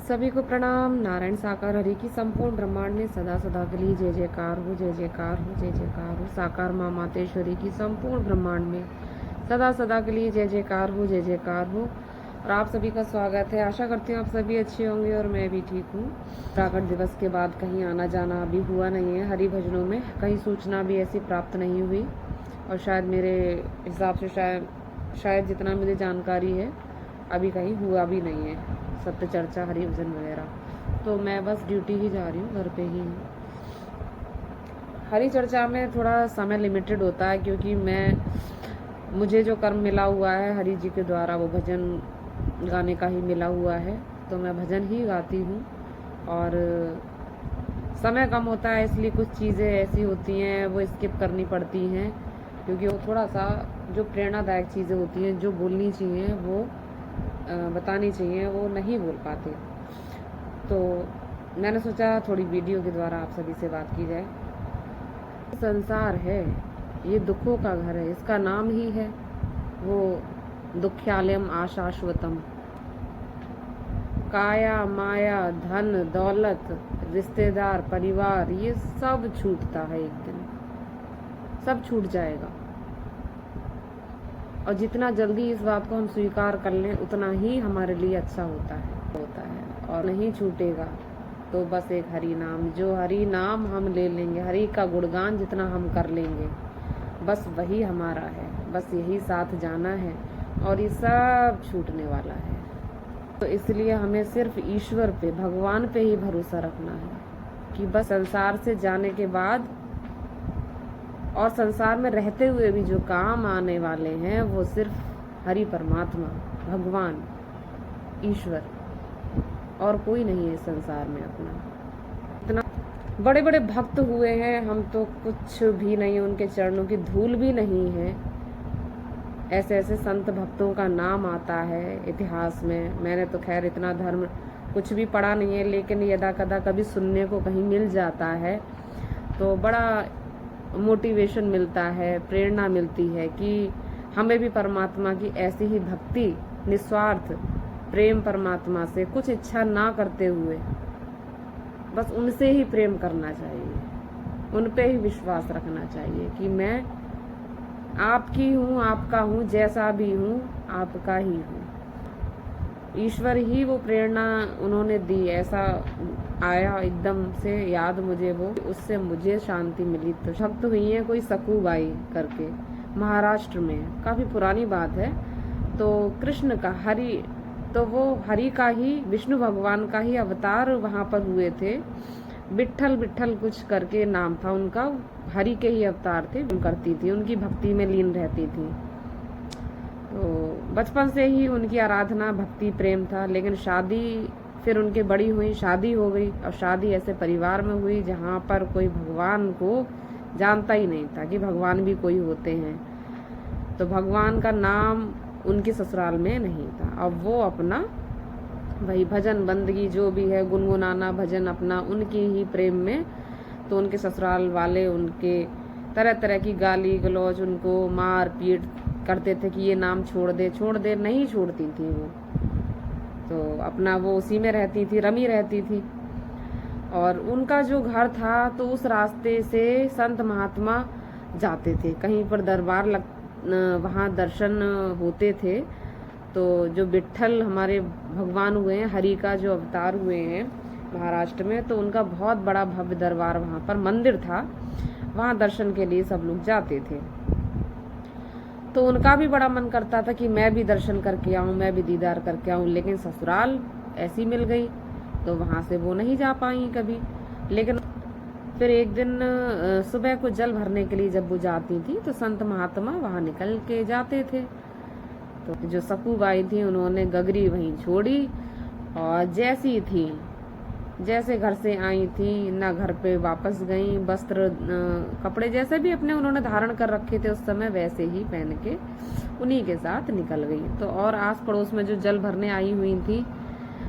सभी को प्रणाम। नारायण साकार हरि की संपूर्ण ब्रह्मांड में सदा सदा के लिए जय जयकार हो, जय जयकार हो, जय जयकार हो। साकार माँ मातेश्वरी की संपूर्ण ब्रह्मांड में सदा सदा के लिए जय जयकार हो, जय जयकार हो। और आप सभी का स्वागत है। आशा करती हूँ आप सभी अच्छे होंगे और मैं भी ठीक हूँ। प्राकट दिवस के बाद कहीं आना जाना अभी हुआ नहीं है। हरि भजनों में कहीं सूचना भी ऐसी प्राप्त नहीं हुई और शायद मेरे हिसाब से शायद जितना मुझे जानकारी है अभी कहीं हुआ भी नहीं है सत्य चर्चा हरि भजन वगैरह। तो मैं बस ड्यूटी ही जा रही हूँ, घर पे ही हूँ। हरि चर्चा में थोड़ा समय लिमिटेड होता है क्योंकि मुझे जो कर्म मिला हुआ है हरि जी के द्वारा वो भजन गाने का ही मिला हुआ है, तो मैं भजन ही गाती हूँ। और समय कम होता है इसलिए कुछ चीज़ें ऐसी होती हैं वो स्किप करनी पड़ती हैं क्योंकि वो थोड़ा सा जो प्रेरणादायक चीज़ें होती हैं जो बोलनी चाहिए वो बतानी चाहिए वो नहीं बोल पाते। तो मैंने सोचा थोड़ी वीडियो के द्वारा आप सभी से बात की जाए। संसार है ये दुखों का घर है, इसका नाम ही है वो दुख्यालयम आशाश्वतम। काया माया धन दौलत रिश्तेदार परिवार ये सब छूटता है, एक दिन सब छूट जाएगा। और जितना जल्दी इस बात को हम स्वीकार कर लें उतना ही हमारे लिए अच्छा होता है। और नहीं छूटेगा तो बस एक हरि नाम, जो हरि नाम हम ले लेंगे, हरि का गुणगान जितना हम कर लेंगे बस वही हमारा है, बस यही साथ जाना है और ये सब छूटने वाला है। तो इसलिए हमें सिर्फ ईश्वर पे भगवान पे ही भरोसा रखना है कि बस संसार से जाने के बाद और संसार में रहते हुए भी जो काम आने वाले हैं वो सिर्फ हरि परमात्मा भगवान ईश्वर और कोई नहीं है संसार में अपना। इतना बड़े बड़े भक्त हुए हैं हम तो कुछ भी नहीं, उनके चरणों की धूल भी नहीं है। ऐसे ऐसे संत भक्तों का नाम आता है इतिहास में। मैंने तो खैर इतना धर्म कुछ भी पढ़ा नहीं है, लेकिन यदा कदा कभी सुनने को कहीं मिल जाता है तो बड़ा मोटिवेशन मिलता है, प्रेरणा मिलती है कि हमें भी परमात्मा की ऐसी ही भक्ति निस्वार्थ प्रेम परमात्मा से कुछ इच्छा ना करते हुए बस उनसे ही प्रेम करना चाहिए, उन पे ही विश्वास रखना चाहिए कि मैं आपकी हूँ, आपका हूँ, जैसा भी हूँ आपका ही हूँ। ईश्वर ही वो प्रेरणा उन्होंने दी। ऐसा आया एकदम से याद मुझे वो, उससे मुझे शांति मिली। तो भक्त हुई है कोई सकूबाई करके, महाराष्ट्र में, काफी पुरानी बात है। तो कृष्ण का हरि, तो वो हरि का ही, विष्णु भगवान का ही अवतार वहां पर हुए थे। विट्ठल विट्ठल कुछ करके नाम था उनका, हरि के ही अवतार थे। करती थी, उनकी भक्ति में लीन रहती थी। तो बचपन से ही उनकी आराधना भक्ति प्रेम था। लेकिन शादी फिर उनकी बड़ी हुई, शादी हो गई और शादी ऐसे परिवार में हुई जहाँ पर कोई भगवान को जानता ही नहीं था कि भगवान भी कोई होते हैं। तो भगवान का नाम उनकी ससुराल में नहीं था। अब वो अपना वही भजन बंदगी जो भी है, गुनगुनाना भजन अपना उनकी ही प्रेम में। तो उनके ससुराल वाले उनके तरह तरह की गाली गलौज, उनको मार पीट करते थे कि ये नाम छोड़ दे, नहीं छोड़ती थी वो। तो अपना वो उसी में रहती थी, रमी रहती थी। और उनका जो घर था तो उस रास्ते से संत महात्मा जाते थे, कहीं पर दरबार वहाँ दर्शन होते थे। तो जो विट्ठल हमारे भगवान हुए हैं, हरि का जो अवतार हुए हैं महाराष्ट्र में, तो उनका बहुत बड़ा भव्य दरबार वहाँ पर मंदिर था, वहाँ दर्शन के लिए सब लोग जाते थे। तो उनका भी बड़ा मन करता था कि मैं भी दर्शन करके आऊँ, मैं भी दीदार करके आऊँ, लेकिन ससुराल ऐसी मिल गई तो वहाँ से वो नहीं जा पाई कभी। लेकिन फिर एक दिन सुबह को जल भरने के लिए जब वो जाती थी तो संत महात्मा वहाँ निकल के जाते थे। तो जो सकूबाई थी उन्होंने गगरी वहीं छोड़ी और जैसी थी, जैसे घर से आई थी ना घर पे वापस गई। वस्त्र कपड़े जैसे भी अपने उन्होंने धारण कर रखे थे उस समय वैसे ही पहन के उन्हीं के साथ निकल गई। तो और आस पड़ोस में जो जल भरने आई हुई थी,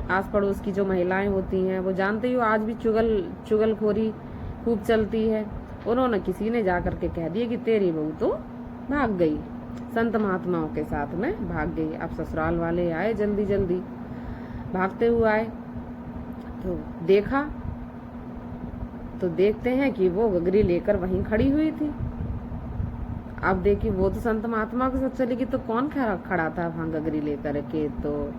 आस पड़ोस की जो महिलाएं होती हैं वो जानते ही हो आज भी चुगलखोरी खूब चलती है। उन्होंने किसी ने जा करके कह दिया कि तेरी बहू तो भाग गई, संत महात्माओं के साथ में भाग गई। अब ससुराल वाले आए, जल्दी जल्दी भागते हुए आए तो देखा तो देखते हैं कि वो गगरी लेकर वहीं खड़ी हुई थी। अब देखिए वो तो संत महात्मा के साथ चली गई, तो कौन खड़ा था वहां गगरी लेकर के। तो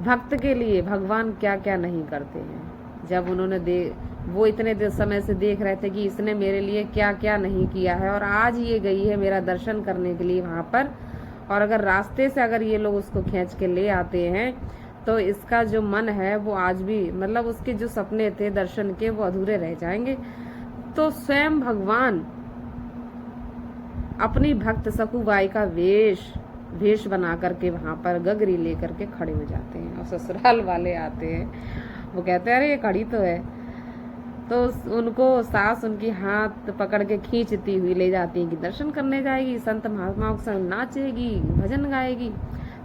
भक्त के लिए भगवान क्या क्या नहीं करते हैं। जब उन्होंने वो इतने समय से देख रहे थे कि इसने मेरे लिए क्या क्या नहीं किया है, और आज ये गई है मेरा दर्शन करने के लिए वहां पर, और अगर रास्ते से अगर ये लोग उसको खींच के ले आते हैं तो इसका जो मन है वो आज भी, मतलब उसके जो सपने थे दर्शन के, वो अधूरे रह जाएंगे। तो स्वयं भगवान अपनी भक्त सखुबाई का वेश बना करके वहां पर गगरी लेकर के खड़े हो जाते हैं। और ससुराल वाले आते हैं, वो कहते हैं अरे ये खड़ी तो है। तो उनको सास उनकी हाथ पकड़ के खींचती हुई ले जाती है कि दर्शन करने जाएगी, संत महात्माओं के संग नाचेगी, भजन गाएगी,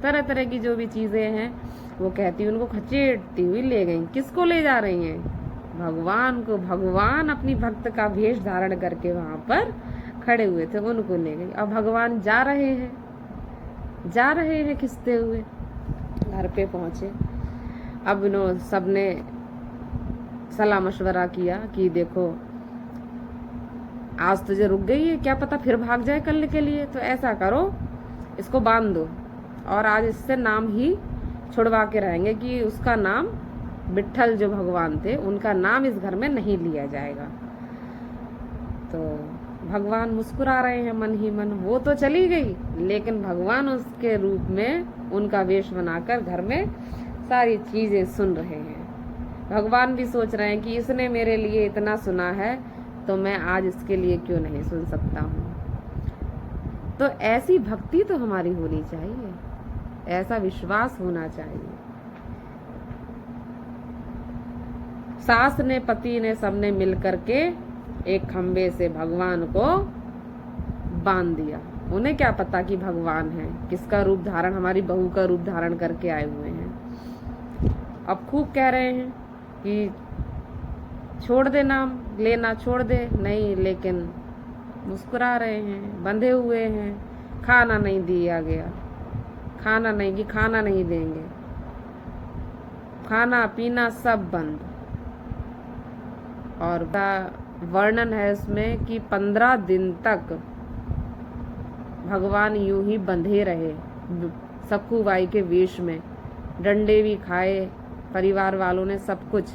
तरह तरह की जो भी चीजें हैं वो कहती उनको खचेटती हुई ले गई। किसको ले जा रही हैं? भगवान को। भगवान अपनी भक्त का वेश धारण करके वहां पर खड़े हुए थे, उनको ले गई। अब भगवान जा रहे हैं खिसते हुए। घर पे पहुंचे, अब सबने सलाह मशवरा किया कि देखो आज तुझे रुक गई है, क्या पता फिर भाग जाए कल के लिए, तो ऐसा करो इसको बांध दो और आज इससे नाम ही छुड़वा के रहेंगे कि उसका नाम विट्ठल जो भगवान थे उनका नाम इस घर में नहीं लिया जाएगा। तो भगवान मुस्कुरा रहे हैं मन ही मन। वो तो चली गई, लेकिन भगवान उसके रूप में उनका वेश बनाकर घर में सारी चीजें सुन रहे हैं। भगवान भी सोच रहे हैं कि इसने मेरे लिए इतना सुना है तो मैं आज इसके लिए क्यों नहीं सुन सकता हूँ। तो ऐसी भक्ति तो हमारी होनी चाहिए, ऐसा विश्वास होना चाहिए। सास ने, पति ने, सबने मिलकर के एक खंबे से भगवान को बांध दिया। उन्हें क्या पता कि भगवान है, किसका रूप धारण, हमारी बहू का रूप धारण करके आए हुए हैं। अब खूब कह रहे हैं कि छोड़ दे, नाम लेना छोड़ दे, नहीं, लेकिन मुस्कुरा रहे हैं, बंधे हुए हैं। खाना नहीं दिया गया, खाना नहीं कि खाना नहीं देंगे, खाना पीना सब बंद। और वर्णन है इसमें कि 15 दिन तक भगवान यूं ही बंधे रहे सखुबाई के वेश में। डंडे भी खाए परिवार वालों ने, सब कुछ,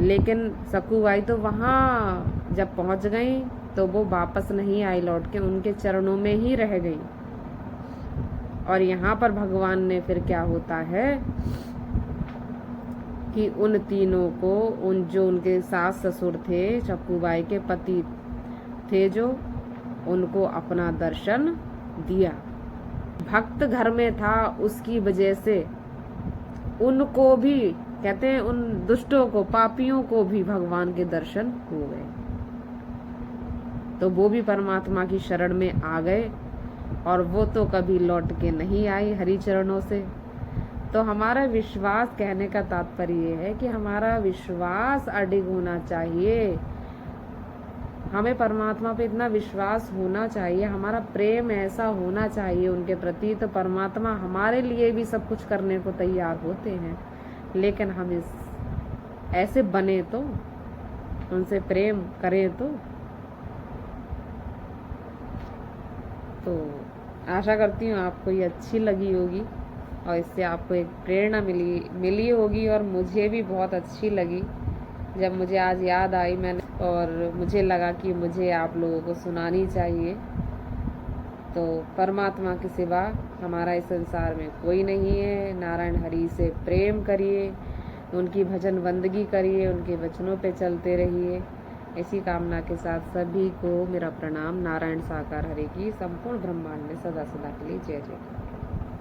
लेकिन सखुबाई तो वहां जब पहुंच गई तो वो वापस नहीं आई लौट के, उनके चरणों में ही रह गई। और यहाँ पर भगवान ने फिर क्या होता है कि उन तीनों को, जो उनके सास ससुर थे, सखुबाई के पति थे जो, उनको अपना दर्शन दिया। भक्त घर में था, उसकी वजह से उनको भी, कहते हैं उन दुष्टों को, पापियों को भी भगवान के दर्शन हो गए। तो वो भी परमात्मा की शरण में आ गए और वो तो कभी लौट के नहीं आई हरि चरणों से। तो हमारा विश्वास, कहने का तात्पर्य ये है कि हमारा विश्वास अडिग होना चाहिए। हमें परमात्मा पे इतना विश्वास होना चाहिए, हमारा प्रेम ऐसा होना चाहिए उनके प्रति, तो परमात्मा हमारे लिए भी सब कुछ करने को तैयार होते हैं। लेकिन हम ऐसे बने तो, उनसे प्रेम करें तो आशा करती हूँ आपको ये अच्छी लगी होगी और इससे आपको एक प्रेरणा मिली होगी। और मुझे भी बहुत अच्छी लगी जब मुझे आज याद आई मैंने, और मुझे लगा कि मुझे आप लोगों को सुनानी चाहिए। तो परमात्मा के सिवा हमारा इस संसार में कोई नहीं है। नारायण हरि से प्रेम करिए, उनकी भजन बंदगी करिए, उनके वचनों पे चलते रहिए। इसी कामना के साथ सभी को मेरा प्रणाम। नारायण साकार हरि की संपूर्ण ब्रह्मांड में सदा सदा के लिए जय जय।